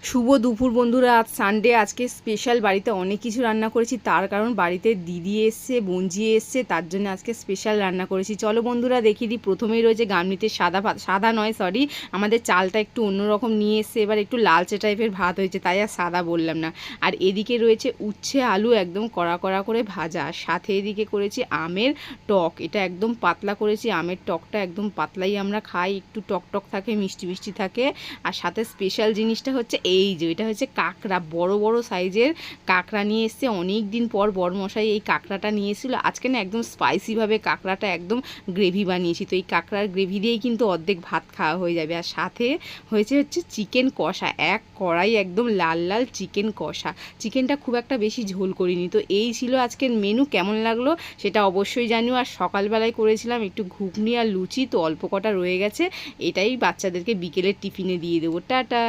শুভ দুপুর বন্ধুরা। আজ সানডে, আজকে স্পেশাল বাড়িতে অনেক কিছু রান্না করেছি। তার কারণ বাড়িতে দিদি এসছে, বোনজি এসছে, তার জন্য আজকে স্পেশাল রান্না করেছি। চলো বন্ধুরা দেখিয়ে দিই। প্রথমেই রয়েছে গামলিতে সাদা ভাত, সাদা নয় সরি, আমাদের চালটা একটু অন্যরকম নিয়ে এসছে, এবার একটু লালচে টাইপের ভাত হয়েছে, তাই আর সাদা বললাম না। আর এদিকে রয়েছে উচ্ছে আলু একদম কড়া কড়া করে ভাজা, সাথে এদিকে করেছি আমের টক। এটা একদম পাতলা করেছি, আমের টকটা একদম পাতলাই আমরা খাই, একটু টক টক থাকে, মিষ্টি মিষ্টি থাকে। আর সাথে স্পেশাল জিনিসটা হচ্ছে এই যে এটা হচ্ছে কাঁকড়া, বড় বড় সাইজের কাঁকড়া নিয়ে এসছে। অনেক দিন পর বড়মশাই এই কাঁকড়াটা নিয়ে এসেছিলো। আজকে না একদম স্পাইসিভাবে কাঁকড়াটা একদম গ্রেভি বানিয়েছি, তো এই কাঁকড়ার গ্রেভি দিয়েই কিন্তু অর্ধেক ভাত খাওয়া হয়ে যাবে। আর সাথে হচ্ছে চিকেন কষা, এক কড়াই একদম লাল লাল চিকেন কষা। চিকেনটা খুব একটা বেশি ঝোল করিনি। তো এই ছিল আজকের মেনু। কেমন লাগলো সেটা অবশ্যই জানিও। আর সকালবেলায় করেছিলাম একটু ঘুগনি আর লুচি, তো অল্প কটা রয়ে গেছে, এটাই বাচ্চাদেরকে বিকেলের টিফিনে দিয়ে দেবো। টাটা।